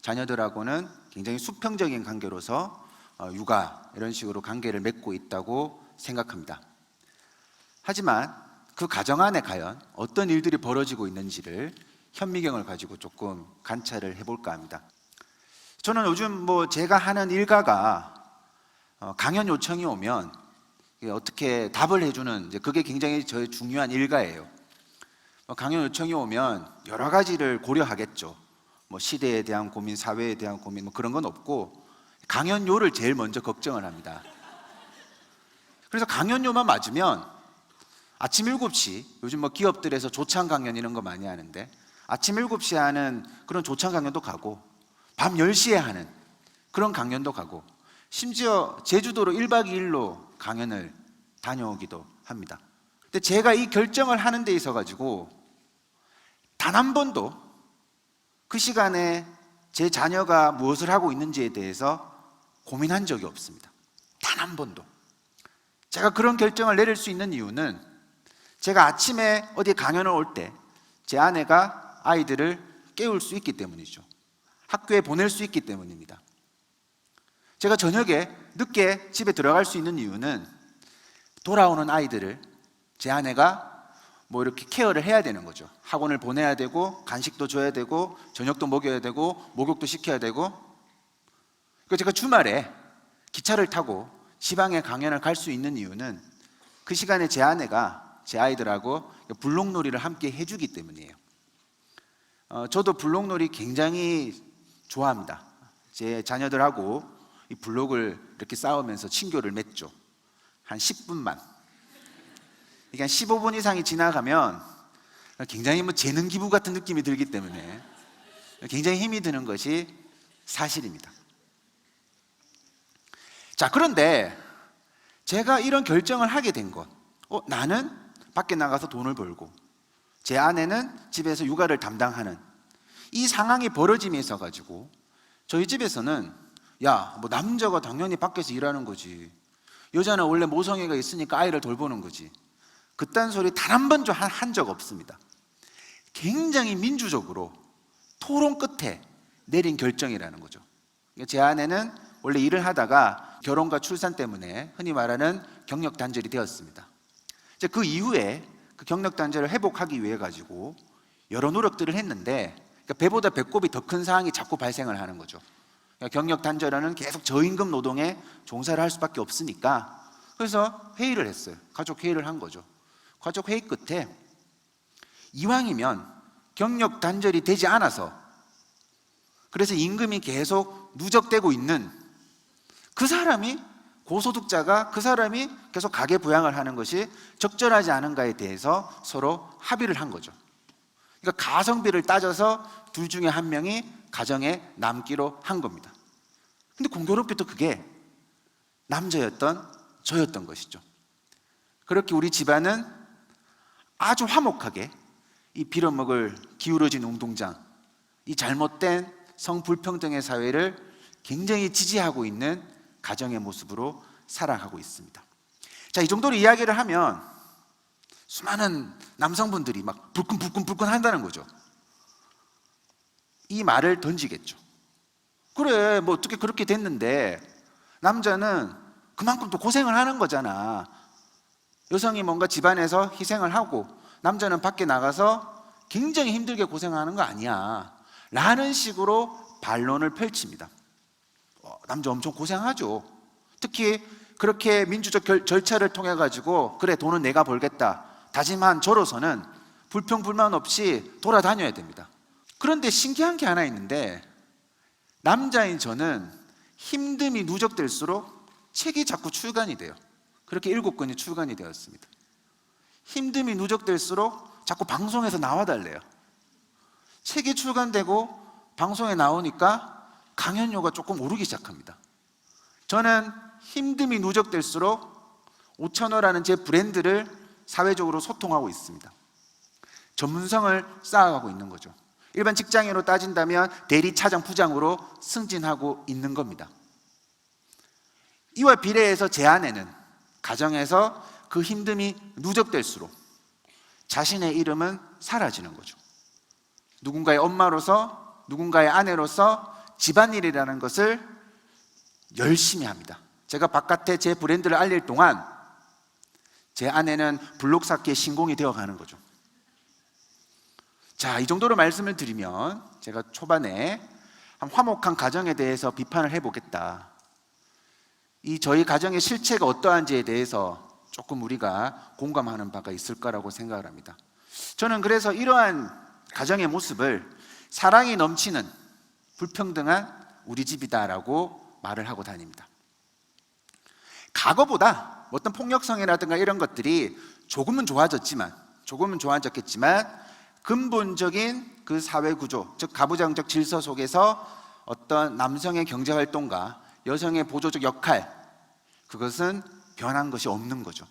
자녀들하고는 굉장히 수평적인 관계로서 육아 이런 식으로 관계를 맺고 있다고 생각합니다. 하지만 그 가정 안에 과연 어떤 일들이 벌어지고 있는지를 현미경을 가지고 조금 관찰을 해볼까 합니다. 저는 요즘 제가 하는 일가가 강연 요청이 오면 어떻게 답을 해주는 그게 굉장히 저의 중요한 일가예요. 강연 요청이 오면 여러 가지를 고려하겠죠. 시대에 대한 고민, 사회에 대한 고민 그런 건 없고 강연료를 제일 먼저 걱정을 합니다. 그래서 강연료만 맞으면 아침 7시, 요즘 기업들에서 조창 강연 이런 거 많이 하는데 아침 7시에 하는 그런 조창 강연도 가고 밤 10시에 하는 그런 강연도 가고 심지어 제주도로 1박 2일로 강연을 다녀오기도 합니다. 근데 제가 이 결정을 하는 데 있어 가지고 단 한 번도 그 시간에 제 자녀가 무엇을 하고 있는지에 대해서 고민한 적이 없습니다. 단 한 번도. 제가 그런 결정을 내릴 수 있는 이유는 제가 아침에 어디 강연을 올 때 제 아내가 아이들을 깨울 수 있기 때문이죠. 학교에 보낼 수 있기 때문입니다. 제가 저녁에 늦게 집에 들어갈 수 있는 이유는 돌아오는 아이들을 제 아내가 이렇게 케어를 해야 되는 거죠. 학원을 보내야 되고 간식도 줘야 되고 저녁도 먹여야 되고 목욕도 시켜야 되고. 그래서 제가 주말에 기차를 타고 지방에 강연을 갈 수 있는 이유는 그 시간에 제 아내가 제 아이들하고 블록놀이를 함께 해주기 때문이에요. 저도 블록놀이 굉장히 좋아합니다. 제 자녀들하고 이 블록을 이렇게 싸우면서 친교를 맺죠. 한 10분만. 이게 한 15분 이상이 지나가면 굉장히 재능 기부 같은 느낌이 들기 때문에 굉장히 힘이 드는 것이 사실입니다. 자, 그런데 제가 이런 결정을 하게 된 것, 나는 밖에 나가서 돈을 벌고 제 아내는 집에서 육아를 담당하는 이 상황이 벌어짐에 있어 가지고 저희 집에서는 남자가 당연히 밖에서 일하는 거지, 여자는 원래 모성애가 있으니까 아이를 돌보는 거지, 그딴 소리 단 한 번도 한 적 없습니다. 굉장히 민주적으로 토론 끝에 내린 결정이라는 거죠. 제 아내는 원래 일을 하다가 결혼과 출산 때문에 흔히 말하는 경력 단절이 되었습니다. 이제 그 이후에 그 경력 단절을 회복하기 위해 가지고 여러 노력들을 했는데 배보다 배꼽이 더 큰 상황이 자꾸 발생을 하는 거죠. 경력 단절하는 계속 저임금 노동에 종사를 할 수밖에 없으니까 그래서 회의를 했어요. 가족 회의를 한 거죠. 가족 회의 끝에 이왕이면 경력 단절이 되지 않아서 그래서 임금이 계속 누적되고 있는 그 사람이, 고소득자가 그 사람이 계속 가계 부양을 하는 것이 적절하지 않은가에 대해서 서로 합의를 한 거죠. 그러니까 가성비를 따져서 둘 중에 한 명이 가정에 남기로 한 겁니다. 근데 공교롭게도 그게 남자였던 저였던 것이죠. 그렇게 우리 집안은 아주 화목하게 이 빌어먹을 기울어진 운동장, 이 잘못된 성불평등의 사회를 굉장히 지지하고 있는 가정의 모습으로 살아가고 있습니다. 자, 이 정도로 이야기를 하면 수많은 남성분들이 막 불끈불끈 한다는 거죠. 이 말을 던지겠죠. 그래, 어떻게 그렇게 됐는데 남자는 그만큼 또 고생을 하는 거잖아. 여성이 뭔가 집안에서 희생을 하고 남자는 밖에 나가서 굉장히 힘들게 고생하는 거 아니야 라는 식으로 반론을 펼칩니다. 남자 엄청 고생하죠. 특히 그렇게 민주적 절차를 통해 가지고 그래 돈은 내가 벌겠다 다짐한 저로서는 불평불만 없이 돌아다녀야 됩니다. 그런데 신기한 게 하나 있는데 남자인 저는 힘듦이 누적될수록 책이 자꾸 출간이 돼요. 그렇게 7권이 출간이 되었습니다. 힘듦이 누적될수록 자꾸 방송에서 나와달래요. 책이 출간되고 방송에 나오니까 강연료가 조금 오르기 시작합니다. 저는 힘듦이 누적될수록 오천호라는 제 브랜드를 사회적으로 소통하고 있습니다. 전문성을 쌓아가고 있는 거죠. 일반 직장인으로 따진다면 대리, 차장, 부장으로 승진하고 있는 겁니다. 이와 비례해서 제 아내는 가정에서 그 힘듦이 누적될수록 자신의 이름은 사라지는 거죠. 누군가의 엄마로서, 누군가의 아내로서 집안일이라는 것을 열심히 합니다. 제가 바깥에 제 브랜드를 알릴 동안 제 아내는 블록 쌓기의 신공이 되어가는 거죠. 자, 이 정도로 말씀을 드리면 제가 초반에 한 화목한 가정에 대해서 비판을 해보겠다. 이 저희 가정의 실체가 어떠한지에 대해서 조금 우리가 공감하는 바가 있을 거라고 생각을 합니다. 저는 그래서 이러한 가정의 모습을 사랑이 넘치는 불평등한 우리 집이다라고 말을 하고 다닙니다. 과거보다 어떤 폭력성이라든가 이런 것들이 조금은 좋아졌겠지만 근본적인 그 사회 구조, 즉 가부장적 질서 속에서 어떤 남성의 경제활동과 여성의 보조적 역할, 그것은 변한 것이 없는 거죠.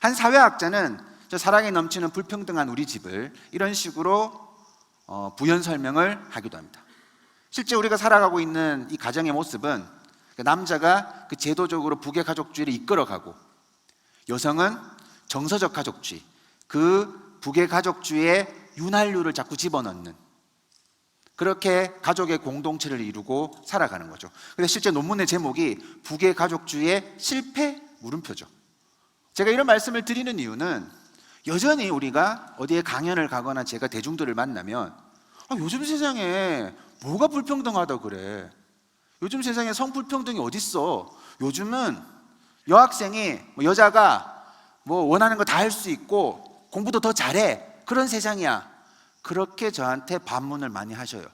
한 사회학자는 저 사랑이 넘치는 불평등한 우리 집을 이런 식으로 부연 설명을 하기도 합니다. 실제 우리가 살아가고 있는 이 가정의 모습은 남자가 그 제도적으로 부계 가족주의를 이끌어가고 여성은 정서적 가족주의, 그 부계 가족주의의 윤활유를 자꾸 집어넣는, 그렇게 가족의 공동체를 이루고 살아가는 거죠. 근데 실제 논문의 제목이 부계 가족주의의 실패 물음표죠. 제가 이런 말씀을 드리는 이유는 여전히 우리가 어디에 강연을 가거나 제가 대중들을 만나면 요즘 세상에 뭐가 불평등하다 그래, 요즘 세상에 성불평등이 어딨어, 요즘은 여학생이 여자가 원하는 거 다 할 수 있고 공부도 더 잘해, 그런 세상이야, 그렇게 저한테 반문을 많이 하셔요.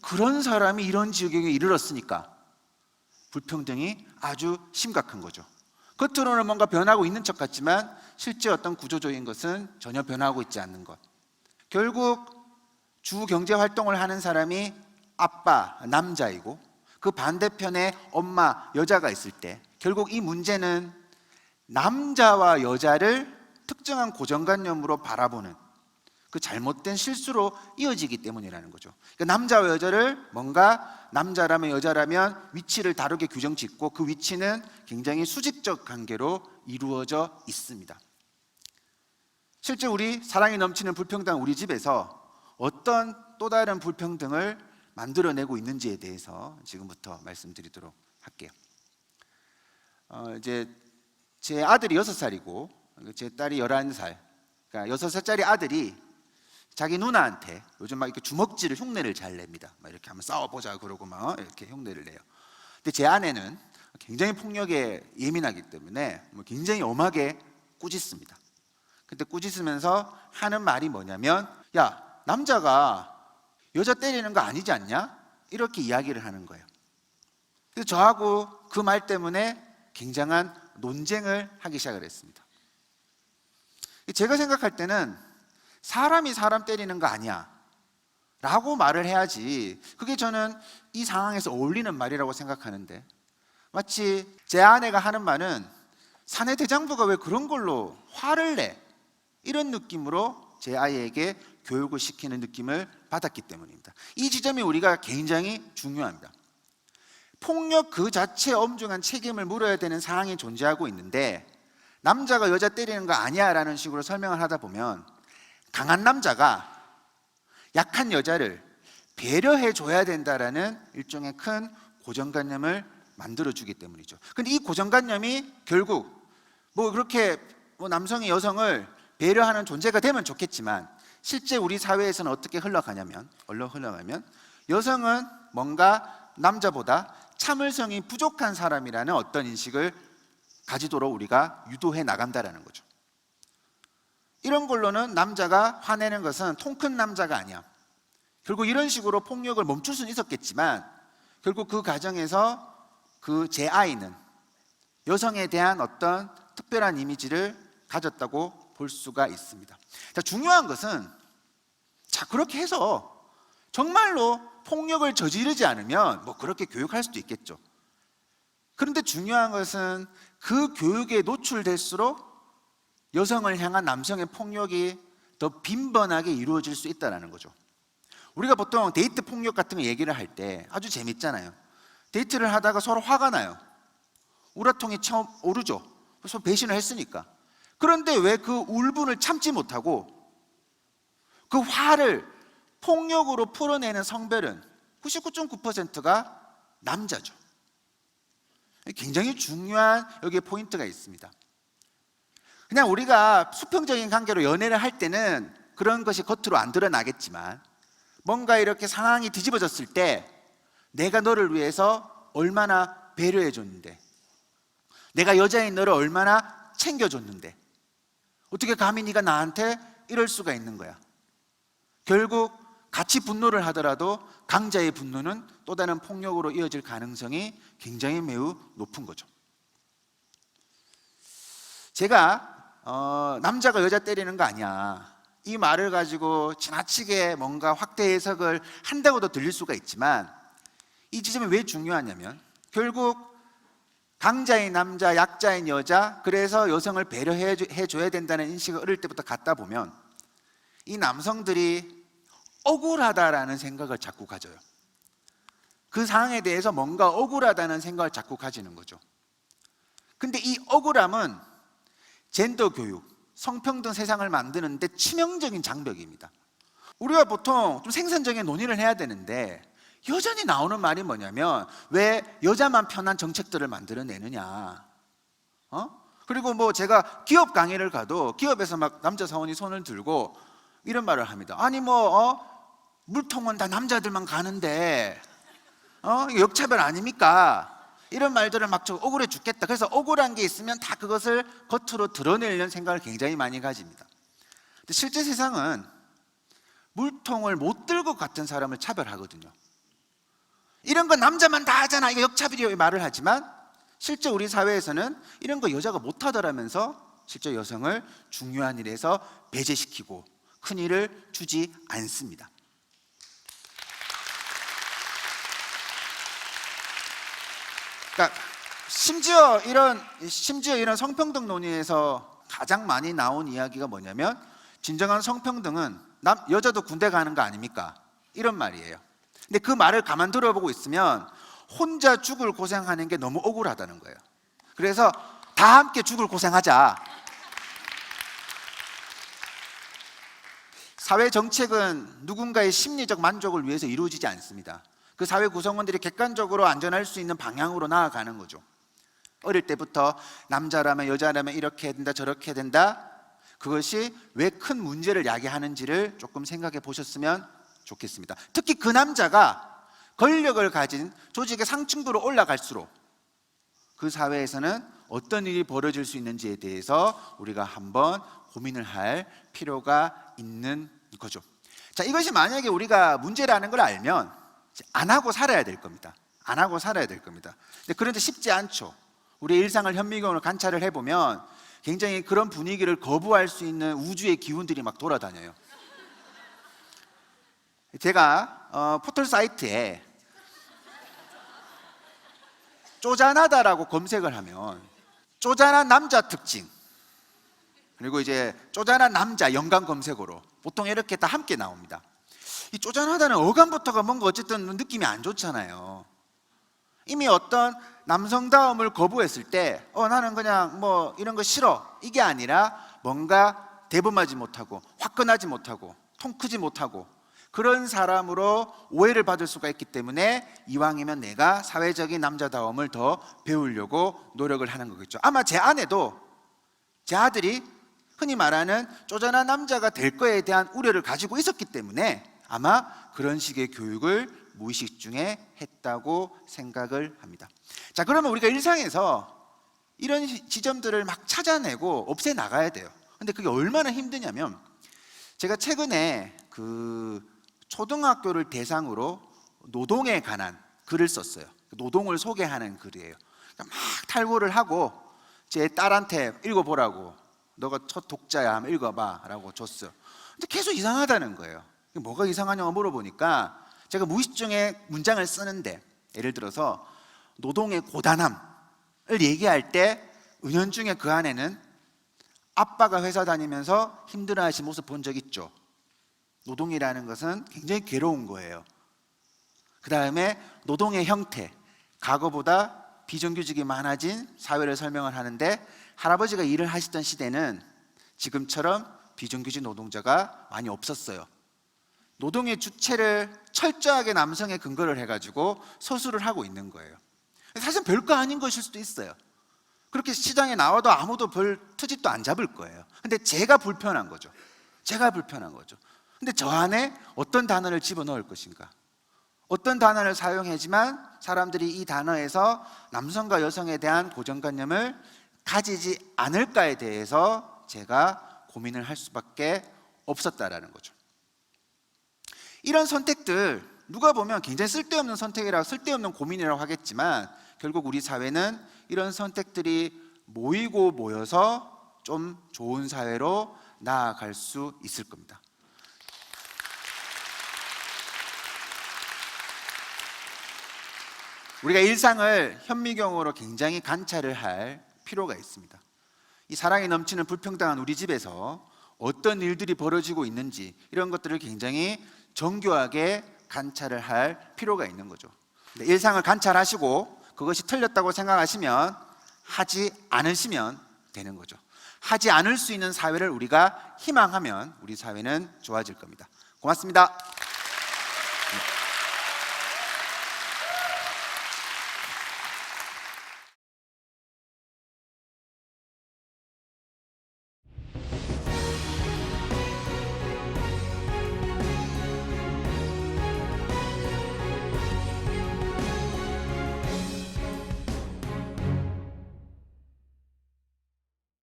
그런 사람이 이런 지경에 이르렀으니까 불평등이 아주 심각한 거죠. 겉으로는 뭔가 변하고 있는 척 같지만 실제 어떤 구조적인 것은 전혀 변하고 있지 않는 것. 결국 주 경제 활동을 하는 사람이 아빠, 남자이고 그 반대편에 엄마, 여자가 있을 때 결국 이 문제는 남자와 여자를 특정한 고정관념으로 바라보는 그 잘못된 실수로 이어지기 때문이라는 거죠. 그러니까 남자와 여자를 뭔가 남자라면 여자라면 위치를 다르게 규정 짓고 그 위치는 굉장히 수직적 관계로 이루어져 있습니다. 실제 우리 사랑이 넘치는 불평등 우리 집에서 어떤 또 다른 불평등을 만들어내고 있는지에 대해서 지금부터 말씀드리도록 할게요. 이제 제 아들이 6살이고 제 딸이 11살, 그러니까 6살짜리 아들이 자기 누나한테 요즘 막 이렇게 주먹질을 흉내를 잘 냅니다. 막 이렇게 한번 싸워보자 그러고 막 이렇게 흉내를 내요. 근데 제 아내는 굉장히 폭력에 예민하기 때문에 굉장히 엄하게 꾸짖습니다. 근데 꾸짖으면서 하는 말이 뭐냐면, 야, 남자가 여자 때리는 거 아니지 않냐? 이렇게 이야기를 하는 거예요. 그래서 저하고 그 말 때문에 굉장한 논쟁을 하기 시작을 했습니다. 제가 생각할 때는 사람이 사람 때리는 거 아니야 라고 말을 해야지, 그게 저는 이 상황에서 어울리는 말이라고 생각하는데, 마치 제 아내가 하는 말은 사내 대장부가 왜 그런 걸로 화를 내, 이런 느낌으로 제 아이에게 교육을 시키는 느낌을 받았기 때문입니다. 이 지점이 우리가 굉장히 중요합니다. 폭력 그 자체에 엄중한 책임을 물어야 되는 상황이 존재하고 있는데, 남자가 여자 때리는 거 아니야 라는 식으로 설명을 하다 보면 강한 남자가 약한 여자를 배려해 줘야 된다라는 일종의 큰 고정관념을 만들어주기 때문이죠. 근데 이 고정관념이 결국 그렇게 남성이 여성을 배려하는 존재가 되면 좋겠지만, 실제 우리 사회에서는 어떻게 흘러가냐면 여성은 뭔가 남자보다 참을성이 부족한 사람이라는 어떤 인식을 가지도록 우리가 유도해 나간다라는 거죠. 이런 걸로는 남자가 화내는 것은 통 큰 남자가 아니야. 결국 이런 식으로 폭력을 멈출 수는 있었겠지만 결국 그 과정에서 그 제 아이는 여성에 대한 어떤 특별한 이미지를 가졌다고 볼 수가 있습니다. 자, 중요한 것은 그렇게 해서 정말로 폭력을 저지르지 않으면 그렇게 교육할 수도 있겠죠. 그런데 중요한 것은 그 교육에 노출될수록 여성을 향한 남성의 폭력이 더 빈번하게 이루어질 수 있다는 거죠. 우리가 보통 데이트 폭력 같은 거 얘기를 할 때 아주 재밌잖아요. 데이트를 하다가 서로 화가 나요. 우라통이 처음 오르죠. 그래서 배신을 했으니까. 그런데 왜 그 울분을 참지 못하고 그 화를 폭력으로 풀어내는 성별은 99.9%가 남자죠. 굉장히 중요한 여기에 포인트가 있습니다. 그냥 우리가 수평적인 관계로 연애를 할 때는 그런 것이 겉으로 안 드러나겠지만 뭔가 이렇게 상황이 뒤집어졌을 때 내가 너를 위해서 얼마나 배려해 줬는데, 내가 여자인 너를 얼마나 챙겨줬는데 어떻게 감히 네가 나한테 이럴 수가 있는 거야. 결국 같이 분노를 하더라도 강자의 분노는 또 다른 폭력으로 이어질 가능성이 굉장히 매우 높은 거죠. 제가 남자가 여자 때리는 거 아니야, 이 말을 가지고 지나치게 뭔가 확대 해석을 한다고도 들릴 수가 있지만, 이 지점이 왜 중요하냐면 결국 강자인 남자, 약자인 여자, 그래서 여성을 배려해 줘야 된다는 인식을 어릴 때부터 갖다 보면 이 남성들이 억울하다라는 생각을 자꾸 가져요. 그 상황에 대해서 뭔가 억울하다는 생각을 자꾸 가지는 거죠. 근데 이 억울함은 젠더 교육, 성평등 세상을 만드는데 치명적인 장벽입니다. 우리가 보통 좀 생산적인 논의를 해야 되는데 여전히 나오는 말이 뭐냐면 왜 여자만 편한 정책들을 만들어내느냐. 그리고 뭐 제가 기업 강의를 가도 기업에서 막 남자 사원이 손을 들고 이런 말을 합니다. 아니 물통은 다 남자들만 가는데 이거 역차별 아닙니까? 이런 말들을 막 억울해 죽겠다. 그래서 억울한 게 있으면 다 그것을 겉으로 드러내려는 생각을 굉장히 많이 가집니다. 근데 실제 세상은 물통을 못 들고 갔던 사람을 차별하거든요. 이런 거 남자만 다 하잖아, 이거 역차별이라고 말을 하지만 실제 우리 사회에서는 이런 거 여자가 못 하더라면서 실제 여성을 중요한 일에서 배제시키고 큰 일을 주지 않습니다. 그러니까 심지어 이런 성평등 논의에서 가장 많이 나온 이야기가 뭐냐면 진정한 성평등은 여자도 군대 가는 거 아닙니까? 이런 말이에요. 근데 그 말을 가만 들어보고 있으면 혼자 죽을 고생하는 게 너무 억울하다는 거예요. 그래서 다 함께 죽을 고생하자. 사회 정책은 누군가의 심리적 만족을 위해서 이루어지지 않습니다. 그 사회 구성원들이 객관적으로 안전할 수 있는 방향으로 나아가는 거죠. 어릴 때부터 남자라면 여자라면 이렇게 해야 된다, 저렇게 해야 된다, 그것이 왜 큰 문제를 야기하는지를 조금 생각해 보셨으면 좋겠습니다. 특히 그 남자가 권력을 가진 조직의 상층부로 올라갈수록 그 사회에서는 어떤 일이 벌어질 수 있는지에 대해서 우리가 한번 고민을 할 필요가 있는 거죠. 자, 이것이 만약에 우리가 문제라는 걸 알면 안 하고 살아야 될 겁니다. 안 하고 살아야 될 겁니다. 그런데 쉽지 않죠. 우리 일상을 현미경으로 관찰을 해보면 굉장히 그런 분위기를 거부할 수 있는 우주의 기운들이 막 돌아다녀요. 제가 포털 사이트에 쪼잔하다라고 검색을 하면 쪼잔한 남자 특징, 그리고 이제 쪼잔한 남자 연관 검색어로 보통 이렇게 다 함께 나옵니다. 이 쪼잔하다는 어감부터가 뭔가 어쨌든 느낌이 안 좋잖아요. 이미 어떤 남성다움을 거부했을 때 나는 그냥 뭐 이런 거 싫어, 이게 아니라 뭔가 대범하지 못하고 화끈하지 못하고 통 크지 못하고 그런 사람으로 오해를 받을 수가 있기 때문에 이왕이면 내가 사회적인 남자다움을 더 배우려고 노력을 하는 거겠죠. 아마 제 아내도 제 아들이 흔히 말하는 쪼잔한 남자가 될 거에 대한 우려를 가지고 있었기 때문에 아마 그런 식의 교육을 무의식 중에 했다고 생각을 합니다. 자, 그러면 우리가 일상에서 이런 지점들을 막 찾아내고 없애 나가야 돼요. 근데 그게 얼마나 힘드냐면 제가 최근에 초등학교를 대상으로 노동에 관한 글을 썼어요. 노동을 소개하는 글이에요. 그러니까 막 탈고를 하고 제 딸한테 읽어보라고, 너가 첫 독자야 하면 읽어봐 라고 줬어요. 근데 계속 이상하다는 거예요. 뭐가 이상하냐고 물어보니까 제가 무의식 중에 문장을 쓰는데 예를 들어서 노동의 고단함 얘기할 때 은연중에 그 안에는 아빠가 회사 다니면서 힘들어하신 모습 본 적 있죠. 노동이라는 것은 굉장히 괴로운 거예요. 그 다음에 노동의 형태, 과거보다 비정규직이 많아진 사회를 설명을 하는데, 할아버지가 일을 하시던 시대는 지금처럼 비정규직 노동자가 많이 없었어요. 노동의 주체를 철저하게 남성에 근거를 해가지고 소수를 하고 있는 거예요. 사실 별거 아닌 것일 수도 있어요. 그렇게 시장에 나와도 아무도 별 트집도 안 잡을 거예요. 근데 제가 불편한 거죠. 제가 불편한 거죠. 근데 저 안에 어떤 단어를 집어넣을 것인가? 어떤 단어를 사용하지만 사람들이 이 단어에서 남성과 여성에 대한 고정관념을 가지지 않을까에 대해서 제가 고민을 할 수밖에 없었다라는 거죠. 이런 선택들 누가 보면 굉장히 쓸데없는 선택이라고, 쓸데없는 고민이라고 하겠지만, 결국 우리 사회는 이런 선택들이 모이고 모여서 좀 좋은 사회로 나아갈 수 있을 겁니다. 우리가 일상을 현미경으로 굉장히 관찰을 할 필요가 있습니다. 이 사랑이 넘치는 불평등한 우리 집에서 어떤 일들이 벌어지고 있는지, 이런 것들을 굉장히 정교하게 관찰을 할 필요가 있는 거죠. 근데 일상을 관찰하시고 그것이 틀렸다고 생각하시면 하지 않으시면 되는 거죠. 하지 않을 수 있는 사회를 우리가 희망하면 우리 사회는 좋아질 겁니다. 고맙습니다.